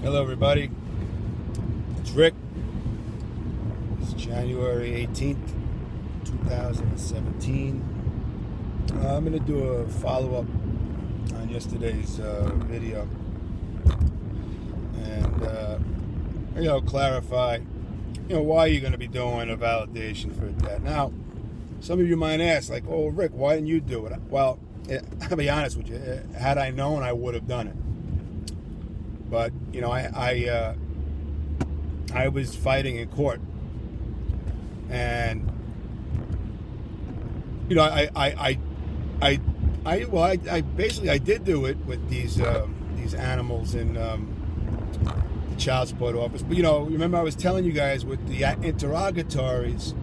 Hello everybody, it's Rick. It's January 18th, 2017. I'm going to do a follow-up on yesterday's video and clarify why you're going to be doing a validation for that. Now, some of you might ask, like, oh Rick, why didn't you do it? Well, I'll be honest with you, had I known, I would have done it. But I was fighting in court, and I basically did do it with these animals in the child support office. But remember I was telling you guys with the interrogatories,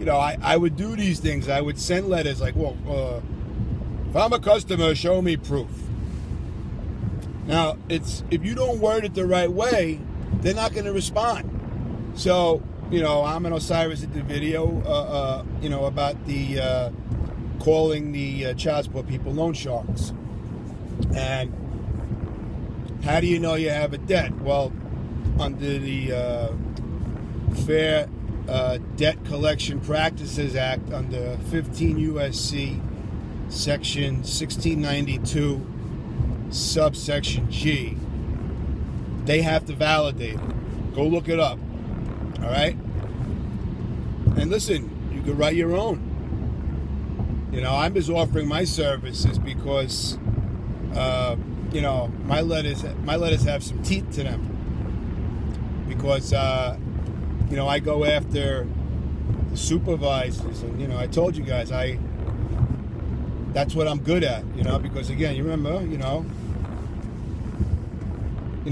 I would do these things. I would send letters like, well, if I'm a customer, show me proof. Now, if you don't word it the right way, they're not going to respond. So, I'm an Osiris at the video, about the calling the child support people loan sharks. And how do you know you have a debt? Well, under the Fair Debt Collection Practices Act, under 15 U.S.C. Section 1692, subsection G, they have to validate it. Go look it up. All right? And listen, you could write your own. I'm just offering my services because my letters have some teeth to them. Because I go after the supervisors, and I told you guys that's what I'm good at, because again, you remember,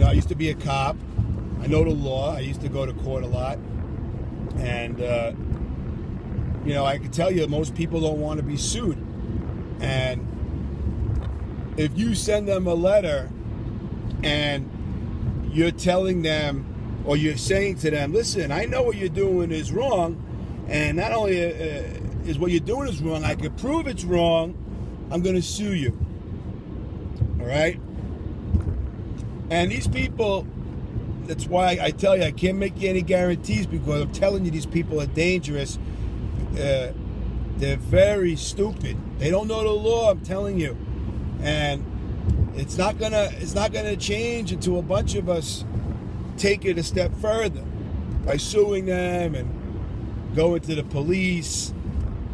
I used to be a cop. I know the law. I used to go to court a lot. And, I can tell you most people don't want to be sued. And if you send them a letter and you're telling them, or you're saying to them, listen, I know what you're doing is wrong, and not only is what you're doing is wrong, I can prove it's wrong, I'm going to sue you. All right? And these people, that's why I tell you, I can't make you any guarantees, because I'm telling you these people are dangerous. They're very stupid. They don't know the law, I'm telling you. And it's not gonna change until a bunch of us take it a step further by suing them and going to the police,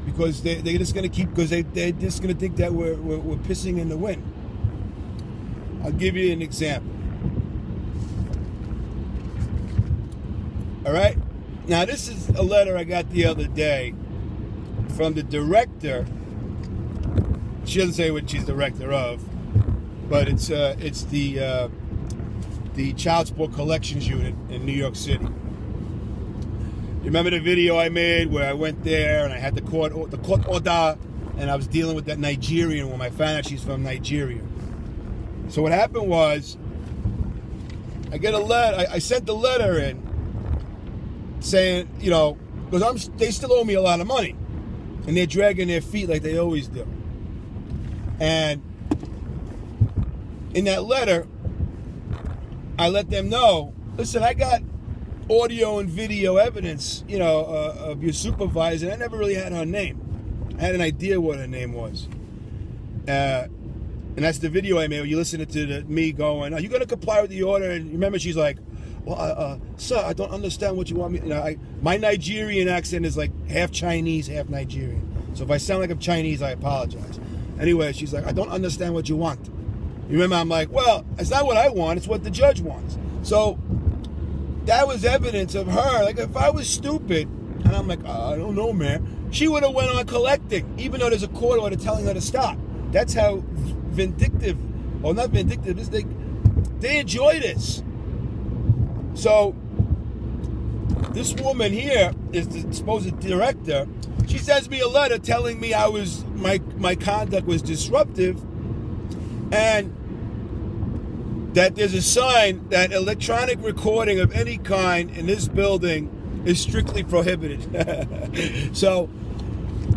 because they're just gonna they're just gonna think that we're pissing in the wind. I'll give you an example. All right? Now, this is a letter I got the other day from the director. She doesn't say what she's director of, but it's the Child Support Collections Unit in New York City. You remember the video I made where I went there and I had the court order, and I was dealing with that Nigerian woman. I found out she's from Nigeria. So what happened was, I get a letter. I sent the letter in saying, because they still owe me a lot of money, and they're dragging their feet like they always do. And in that letter, I let them know, listen, I got audio and video evidence, of your supervisor. I never really had her name. I had an idea what her name was. And that's the video I made where you listen to me going, are you going to comply with the order? And remember, she's like, well, sir, I don't understand what you want me. My Nigerian accent is like half Chinese, half Nigerian. So if I sound like I'm Chinese, I apologize. Anyway, she's like, I don't understand what you want. You remember, I'm like, well, it's not what I want, it's what the judge wants. So that was evidence of her. Like, if I was stupid, and I'm like, I don't know, man, she would have went on collecting, even though there's a court order telling her to stop. That's how vindictive, or not vindictive, is they enjoy this. So this woman here is the supposed director. She sends me a letter telling me my conduct was disruptive, and that there's a sign that electronic recording of any kind in this building is strictly prohibited. So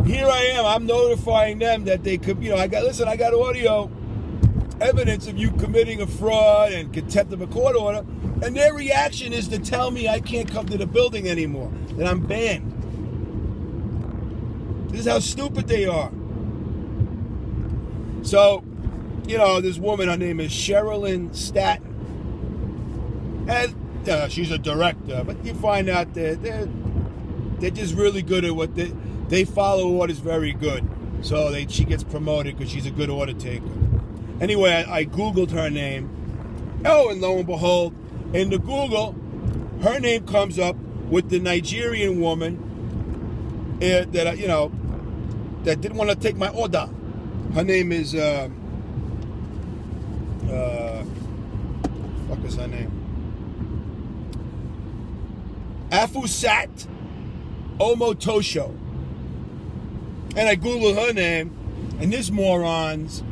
here I am. I'm notifying them that they could, I got audio evidence of you committing a fraud and contempt of a court order, and their reaction is to tell me I can't come to the building anymore, that I'm banned. This is how stupid they are. So, this woman, her name is Sherilyn Staten, and she's a director, but you find out that they're just really good at what they follow orders very good. So she gets promoted because she's a good order taker. Anyway, I Googled her name. Oh, and lo and behold, in the Google, her name comes up with the Nigerian woman that that didn't want to take my order. Her name is fuck is her name? Afusat Omotosho. And I Googled her name, and this moron's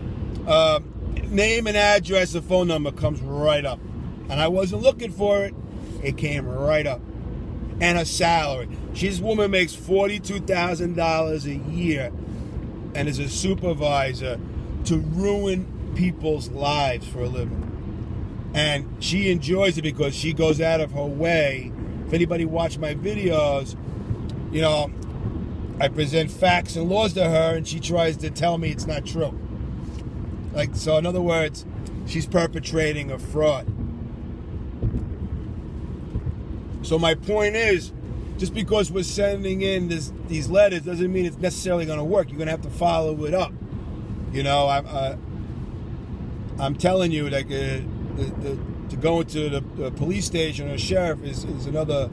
name and address and phone number comes right up. And I wasn't looking for it. It came right up. And her salary. This woman makes $42,000 a year and is a supervisor to ruin people's lives for a living. And she enjoys it because she goes out of her way. If anybody watched my videos, I present facts and laws to her, and she tries to tell me it's not true. So in other words, she's perpetrating a fraud. So my point is, just because we're sending in these letters doesn't mean it's necessarily going to work. You're going to have to follow it up. I'm telling you, to go into the police station or sheriff is another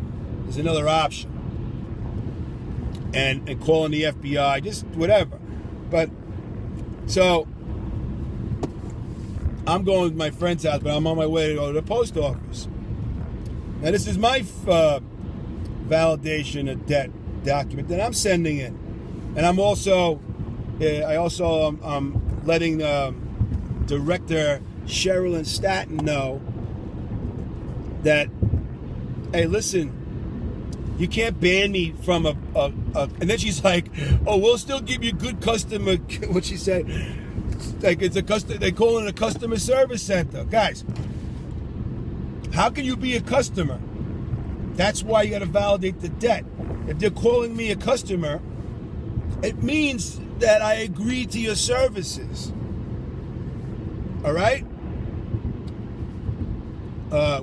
option. And calling the FBI, just whatever. But, so, I'm going to my friend's house, but I'm on my way to go to the post office. Now, this is my validation of debt document that I'm sending in. And I'm also, I'm letting Director Sherilyn Staten know that, hey, listen, you can't ban me from a and then she's like, oh, we'll still give you good customer, what she said, like it's they call it a customer service center. Guys, how can you be a customer? That's why you got to validate the debt. If they're calling me a customer, it means that I agree to your services. All right?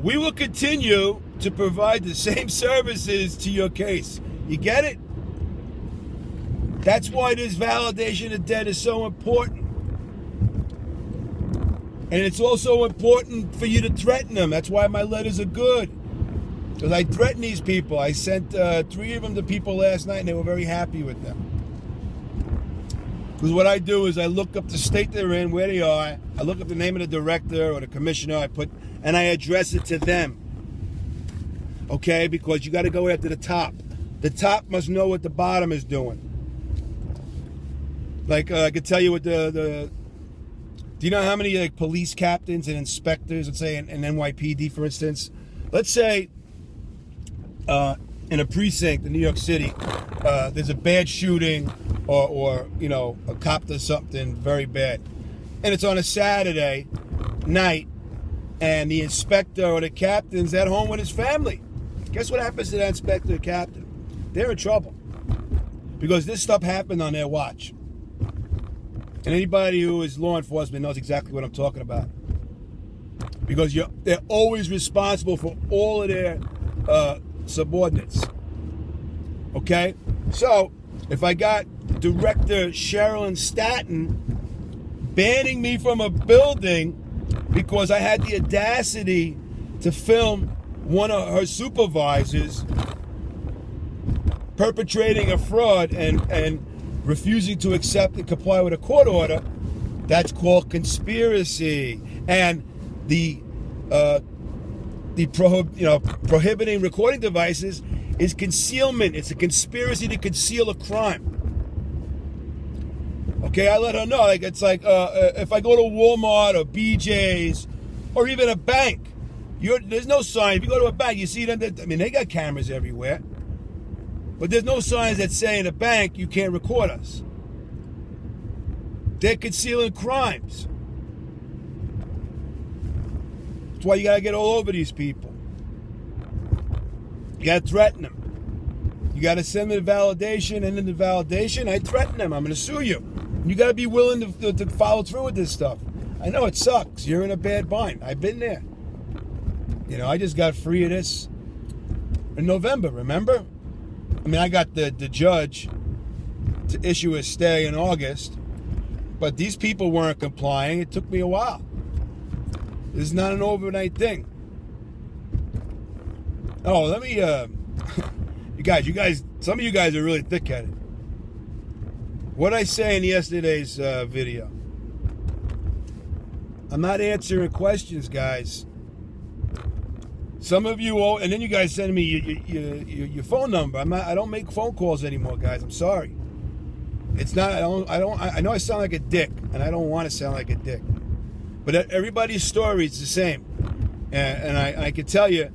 We will continue to provide the same services to your case. You get it? That's why this validation of debt is so important. And it's also important for you to threaten them. That's why my letters are good. Because I threaten these people. I sent 3 of them to people last night, and they were very happy with them. Because what I do is I look up the state they're in, where they are. I look up the name of the director or the commissioner. And I address it to them. Okay? Because you got to go after the top. The top must know what the bottom is doing. Like I could tell you what do you know how many police captains and inspectors, let's say in NYPD, for instance, let's say in a precinct in New York City, there's a bad shooting or a cop does something very bad, and it's on a Saturday night, and the inspector or the captain's at home with his family. Guess what happens to that inspector or captain? They're in trouble because this stuff happened on their watch. And anybody who is law enforcement knows exactly what I'm talking about. Because they're always responsible for all of their subordinates. Okay? So, if I got Director Sherilyn Staten banning me from a building because I had the audacity to film one of her supervisors perpetrating a fraud and refusing to accept and comply with a court order, that's called conspiracy. And the prohibiting recording devices is concealment. It's a conspiracy to conceal a crime. Okay, I let her know. It's like if I go to Walmart or BJ's or even a bank, there's no sign. If you go to a bank, you see them. They got cameras everywhere. But there's no signs that say in a bank you can't record us. They're concealing crimes. That's why you got to get all over these people. You got to threaten them. You got to send them the validation, and in the validation, I threaten them. I'm going to sue you. You got to be willing to follow through with this stuff. I know it sucks. You're in a bad bind. I've been there. You know, I just got free of this in November, remember? I mean, I got the judge to issue a stay in August, but these people weren't complying. It took me a while. This is not an overnight thing. Oh, let me, you guys, some of you guys are really thick-headed. What I say in yesterday's video? I'm not answering questions, guys. Some of you, and then you guys send me your phone number. I don't make phone calls anymore, guys. I'm sorry. It's not. I know I sound like a dick, and I don't want to sound like a dick. But everybody's story is the same, and I can tell you,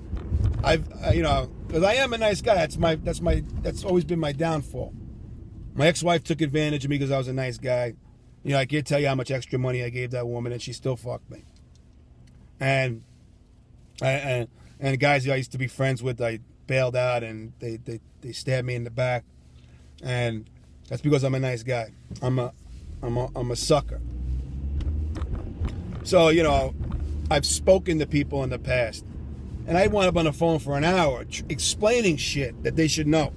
because I am a nice guy. That's always been my downfall. My ex-wife took advantage of me because I was a nice guy. You know, I can't tell you how much extra money I gave that woman, and she still fucked me. And guys I used to be friends with, I bailed out, and they stabbed me in the back, and that's because I'm a nice guy. I'm a sucker. So, you know, I've spoken to people in the past, and I wound up on the phone for an hour explaining shit that they should know.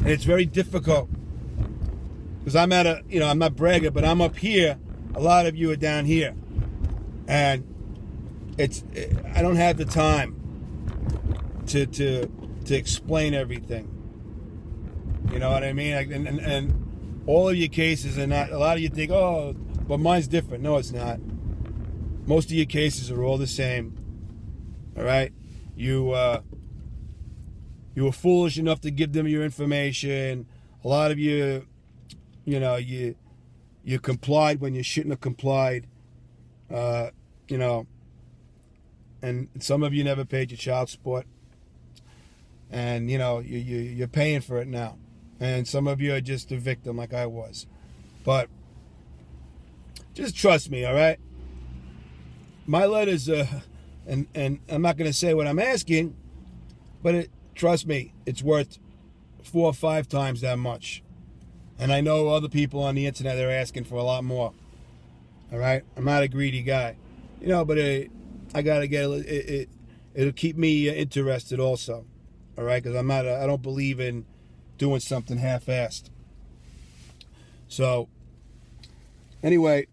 And it's very difficult because I'm I'm not bragging, but I'm up here. A lot of you are down here, and I don't have the time to explain everything. You know what I mean? And all of your cases are not. A lot of you think, oh, but mine's different. No, it's not. Most of your cases are all the same. All right, you were foolish enough to give them your information. A lot of you, you complied when you shouldn't have complied. And some of you never paid your child support, and you're paying for it now. And some of you are just a victim, like I was. But just trust me, all right? My letters, and I'm not going to say what I'm asking, but trust me, it's worth 4 or 5 times that much. And I know other people on the internet are asking for a lot more. All right? I'm not a greedy guy. But I got to get it. It'll keep me interested also. All right? Because I don't believe in doing something half-assed. So, anyway,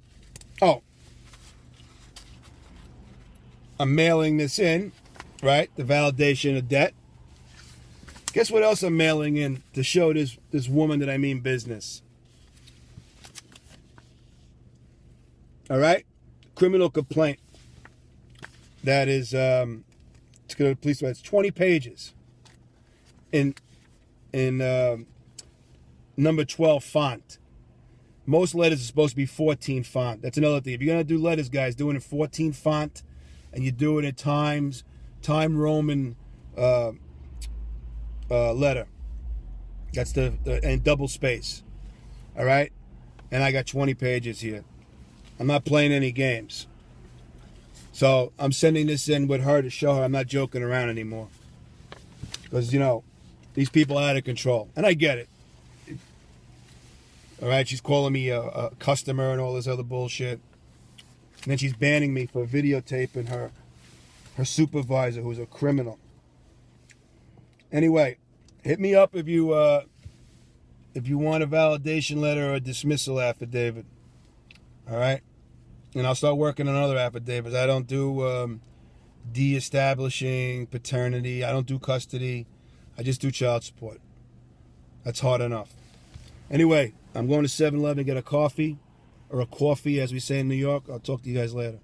I'm mailing this in, right? The validation of debt. Guess what else I'm mailing in to show this woman that I mean business? All right? Criminal complaint. That is, it's going to the police. It's 20 pages in number 12 font. Most letters are supposed to be 14 font. That's another thing. If you're going to do letters, guys, do it in 14 font, and you do it at Time Roman letter. That's and double space. All right? And I got 20 pages here. I'm not playing any games. So I'm sending this in with her to show her I'm not joking around anymore. Because, these people are out of control. And I get it. All right? She's calling me a customer and all this other bullshit. And then she's banning me for videotaping her supervisor, who's a criminal. Anyway, hit me up if you want a validation letter or a dismissal affidavit. All right? And I'll start working on other affidavits. I don't do de-establishing paternity. I don't do custody. I just do child support. That's hard enough. Anyway, I'm going to 7-Eleven to get a coffee, or a coffee as we say in New York. I'll talk to you guys later.